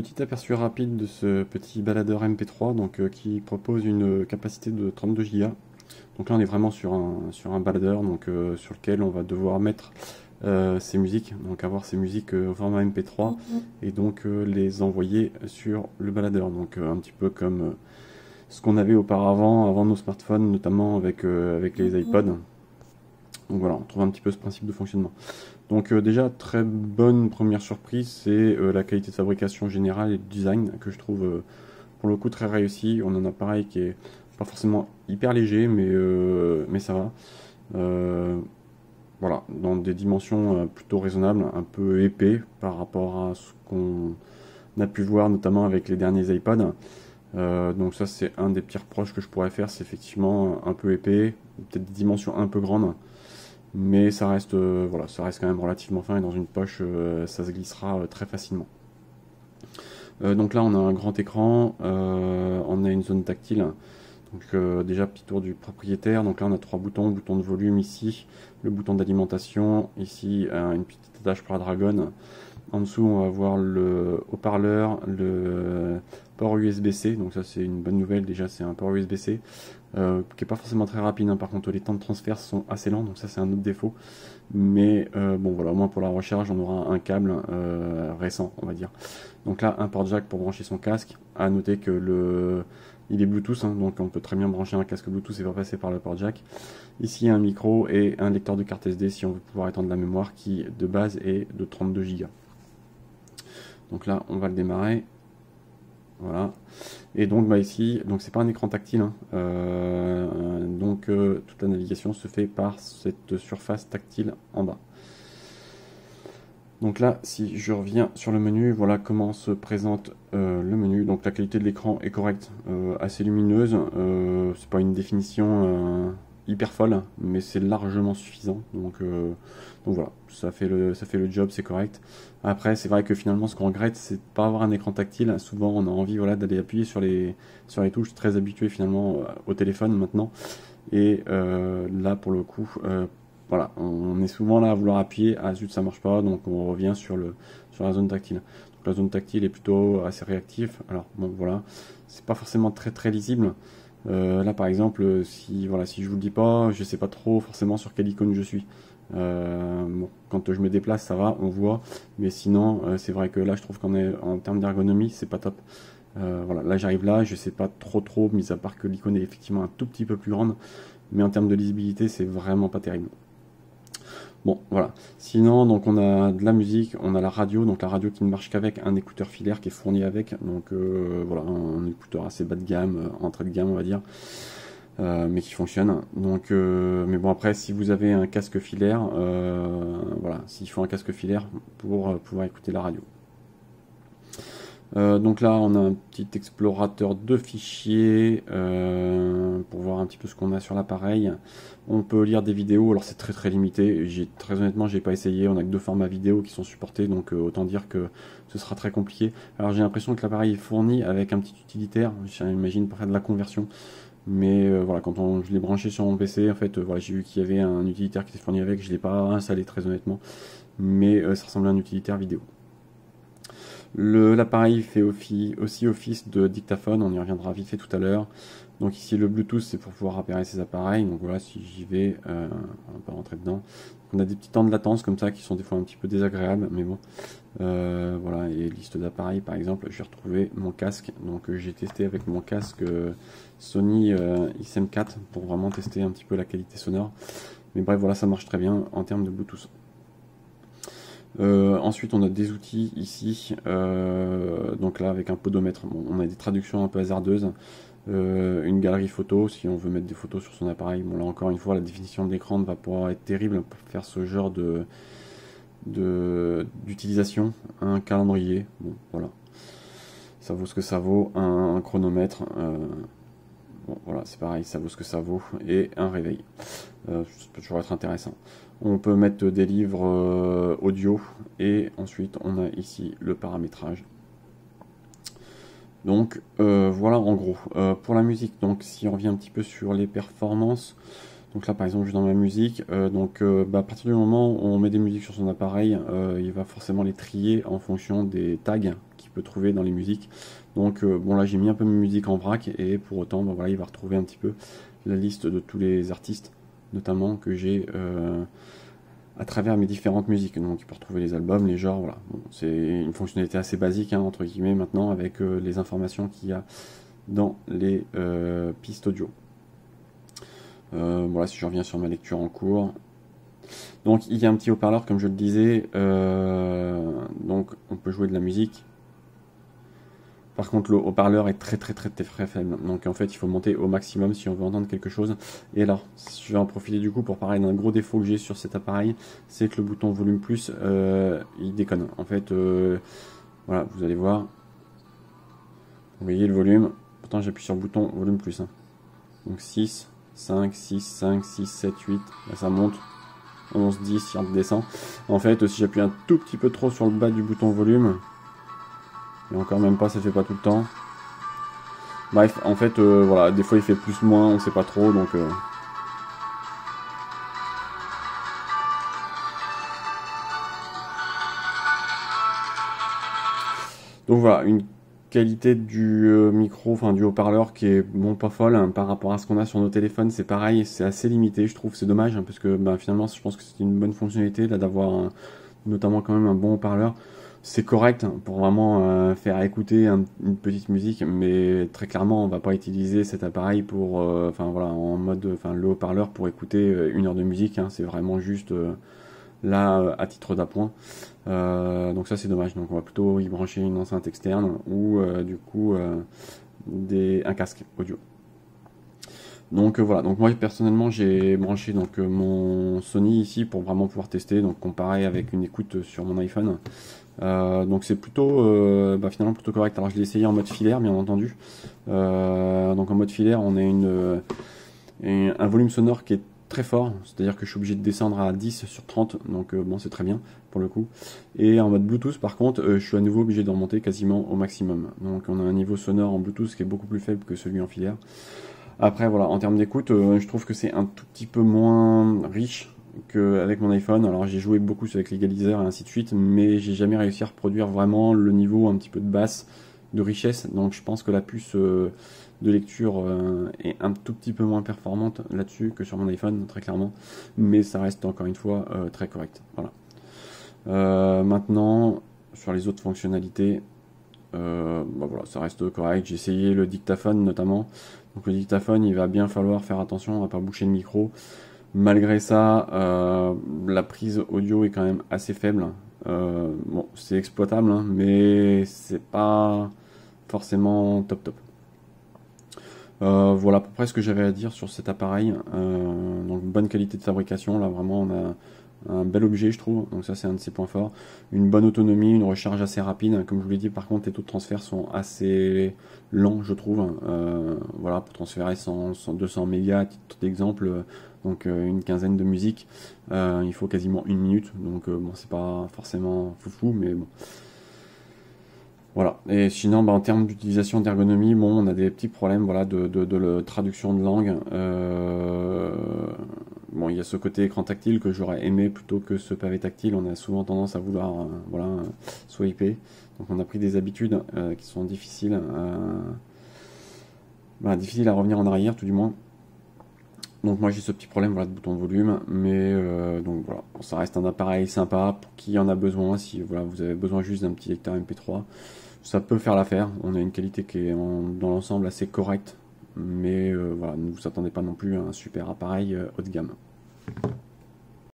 petit aperçu rapide de ce petit baladeur MP3 qui propose une capacité de 32 Go. Donc là on est vraiment sur un baladeur sur lequel on va devoir mettre ses musiques, donc avoir ses musiques au format MP3 et les envoyer sur le baladeur. Donc un petit peu comme ce qu'on avait auparavant, avant nos smartphones, notamment avec les iPods. Donc voilà, on trouve un petit peu ce principe de fonctionnement. Donc déjà, très bonne première surprise, c'est la qualité de fabrication générale et de design que je trouve pour le coup très réussi. On a un appareil qui est pas forcément hyper léger, mais ça va. Voilà, dans des dimensions plutôt raisonnables, un peu épais par rapport à ce qu'on a pu voir notamment avec les derniers iPods. Donc ça c'est un des pires reproches que je pourrais faire, c'est effectivement un peu épais, peut-être des dimensions un peu grandes. Mais ça reste, voilà, ça reste quand même relativement fin et dans une poche, ça se glissera très facilement. Donc là, on a un grand écran, on a une zone tactile. Donc déjà, petit tour du propriétaire. Donc là, on a trois boutons, bouton de volume ici, le bouton d'alimentation, ici une petite attache pour la Dragon. En dessous, on va voir le haut-parleur, le port USB-C. Donc ça, c'est une bonne nouvelle. Déjà, c'est un port USB-C qui n'est pas forcément très rapide. Par contre, les temps de transfert sont assez lents. Donc ça, c'est un autre défaut. Mais bon, voilà, au moins pour la recharge, on aura un câble récent, on va dire. Donc là, un port jack pour brancher son casque. À noter que il est Bluetooth, donc on peut très bien brancher un casque Bluetooth et pas passer par le port jack. Ici, un micro et un lecteur de carte SD si on veut pouvoir étendre la mémoire qui, de base, est de 32 Go. Donc là, on va le démarrer. Voilà. Et donc ici, donc c'est pas un écran tactile. Toute la navigation se fait par cette surface tactile en bas. Donc là, si je reviens sur le menu, voilà comment se présente le menu. Donc la qualité de l'écran est correcte, assez lumineuse. C'est pas une définition hyper folle, mais c'est largement suffisant. Donc voilà, ça fait le job, c'est correct. Après, c'est vrai que finalement, ce qu'on regrette, c'est de pas avoir un écran tactile. Souvent, on a envie d'aller appuyer sur les touches. Très habitué finalement au téléphone maintenant. Et là, pour le coup, voilà, on est souvent là à vouloir appuyer, ah zut ça marche pas, donc on revient sur la zone tactile. Donc la zone tactile est plutôt assez réactive. Alors bon voilà, c'est pas forcément très très lisible. Là par exemple, si je vous le dis pas, je sais pas trop forcément sur quelle icône je suis. Bon, quand je me déplace ça va, on voit, mais sinon c'est vrai que là je trouve en termes d'ergonomie c'est pas top. Voilà, là j'arrive là, je sais pas trop, mis à part que l'icône est effectivement un tout petit peu plus grande, mais en termes de lisibilité c'est vraiment pas terrible. Bon, voilà. Sinon, donc on a de la musique, on a la radio, donc la radio qui ne marche qu'avec un écouteur filaire qui est fourni avec, donc voilà, un écouteur assez bas de gamme, entrée de gamme on va dire, mais qui fonctionne. Donc, mais bon après, si vous avez un casque filaire, voilà, s'il faut un casque filaire pour pouvoir écouter la radio. Donc là, on a un petit explorateur de fichiers pour voir un petit peu ce qu'on a sur l'appareil. On peut lire des vidéos, alors c'est très très limité. Très honnêtement, j'ai pas essayé. On a que 2 formats vidéo qui sont supportés, donc autant dire que ce sera très compliqué. Alors j'ai l'impression que l'appareil est fourni avec un petit utilitaire. J'imagine pour faire de la conversion. Mais voilà, quand je l'ai branché sur mon PC, en fait, voilà, j'ai vu qu'il y avait un utilitaire qui était fourni avec. Je l'ai pas installé très honnêtement, mais ça ressemblait à un utilitaire vidéo. L'appareil fait aussi office de dictaphone, on y reviendra vite fait tout à l'heure. Donc ici le Bluetooth c'est pour pouvoir repérer ces appareils, donc voilà si j'y vais, on va pas rentrer dedans. On a des petits temps de latence comme ça qui sont des fois un petit peu désagréables, mais bon. Voilà, et liste d'appareils par exemple, j'ai retrouvé mon casque, donc j'ai testé avec mon casque Sony XM4 pour vraiment tester un petit peu la qualité sonore. Mais bref voilà, ça marche très bien en termes de Bluetooth. Ensuite on a des outils ici, donc là avec un podomètre, bon, on a des traductions un peu hasardeuses, une galerie photo si on veut mettre des photos sur son appareil. Bon là encore une fois la définition de l'écran va pouvoir être terrible pour faire ce genre d'utilisation. Un calendrier, bon voilà, ça vaut ce que ça vaut, un chronomètre, bon voilà c'est pareil, ça vaut ce que ça vaut, et un réveil, ça peut toujours être intéressant. On peut mettre des livres audio et ensuite on a ici le paramétrage. Donc voilà en gros. Pour la musique, donc si on revient un petit peu sur les performances, donc là par exemple je suis dans ma musique, à partir du moment où on met des musiques sur son appareil, il va forcément les trier en fonction des tags qui peut trouver dans les musiques. Donc bon, là j'ai mis un peu mes musiques en vrac, et pour autant ben, voilà, il va retrouver un petit peu la liste de tous les artistes, notamment que j'ai à travers mes différentes musiques. Donc il peut retrouver les albums, les genres, voilà. Bon, c'est une fonctionnalité assez basique, hein, entre guillemets, maintenant, avec les informations qu'il y a dans les pistes audio. Voilà, si je reviens sur ma lecture en cours. Donc il y a un petit haut-parleur, comme je le disais, donc on peut jouer de la musique. Par contre, le haut-parleur est très faible. Donc en fait, il faut monter au maximum si on veut entendre quelque chose. Et là, je vais en profiter du coup pour parler d'un gros défaut que j'ai sur cet appareil, c'est que le bouton volume plus, il déconne. En fait, voilà, vous allez voir. Vous voyez le volume. Pourtant, j'appuie sur le bouton volume plus. Hein. Donc 6, 5, 6, 5, 6, 7, 8. Là, ça monte. 11, 10, il redescend. En fait, si j'appuie un tout petit peu trop sur le bas du bouton volume, et encore même pas, ça fait pas tout le temps. Bref, en fait, voilà, des fois il fait plus, moins, on sait pas trop, donc... Donc voilà, une qualité du micro, enfin du haut-parleur qui est bon, pas folle, hein, par rapport à ce qu'on a sur nos téléphones, c'est pareil, c'est assez limité, je trouve, c'est dommage, hein, parce que bah, finalement, je pense que c'est une bonne fonctionnalité, là, d'avoir notamment quand même un bon haut-parleur. C'est correct pour vraiment faire écouter une petite musique, mais très clairement, on va pas utiliser cet appareil pour, enfin voilà, en mode, enfin le haut-parleur pour écouter une heure de musique. Hein, c'est vraiment juste là à titre d'appoint. Donc ça c'est dommage. Donc on va plutôt y brancher une enceinte externe ou du coup un casque audio. Donc voilà, donc moi personnellement j'ai branché donc mon Sony ici pour vraiment pouvoir tester, donc comparer avec une écoute sur mon iPhone. Donc c'est plutôt bah, finalement plutôt correct. Alors je l'ai essayé en mode filaire bien entendu. Donc en mode filaire on a un volume sonore qui est très fort, c'est-à-dire que je suis obligé de descendre à 10 sur 30, donc bon c'est très bien pour le coup. Et en mode Bluetooth par contre je suis à nouveau obligé de remonter quasiment au maximum. Donc on a un niveau sonore en Bluetooth qui est beaucoup plus faible que celui en filaire. Après voilà, en termes d'écoute, je trouve que c'est un tout petit peu moins riche qu'avec mon iPhone. Alors j'ai joué beaucoup avec l'égaliseur et ainsi de suite, mais j'ai jamais réussi à reproduire vraiment le niveau un petit peu de basse, de richesse. Donc je pense que la puce de lecture est un tout petit peu moins performante là-dessus que sur mon iPhone, très clairement. Mais ça reste encore une fois très correct. Voilà. Maintenant, sur les autres fonctionnalités, bah voilà, ça reste correct. J'ai essayé le dictaphone notamment. Donc le dictaphone, il va bien falloir faire attention à pas boucher le micro. Malgré ça, la prise audio est quand même assez faible. Bon, c'est exploitable, hein, mais c'est pas forcément top. Voilà à peu près ce que j'avais à dire sur cet appareil. Donc bonne qualité de fabrication, là vraiment on a un bel objet je trouve, donc ça c'est un de ses points forts. Une bonne autonomie, une recharge assez rapide, comme je vous l'ai dit. Par contre les taux de transfert sont assez lents je trouve. Voilà, pour transférer 200 mégas à titre d'exemple, donc une quinzaine de musiques, il faut quasiment une minute, donc bon c'est pas forcément foufou, mais bon. Voilà. Et sinon, bah, en termes d'utilisation d'ergonomie, bon, on a des petits problèmes, voilà, de traduction de langue. Bon, il y a ce côté écran tactile que j'aurais aimé plutôt que ce pavé tactile. On a souvent tendance à vouloir, voilà, swiper. Donc, on a pris des habitudes qui sont difficiles, difficiles à revenir en arrière, tout du moins. Donc moi j'ai ce petit problème, voilà, de bouton de volume, mais donc voilà, ça reste un appareil sympa pour qui en a besoin. Si voilà, vous avez besoin juste d'un petit lecteur MP3, ça peut faire l'affaire. On a une qualité qui est dans l'ensemble assez correcte, mais voilà, ne vous attendez pas non plus à un super appareil haut de gamme.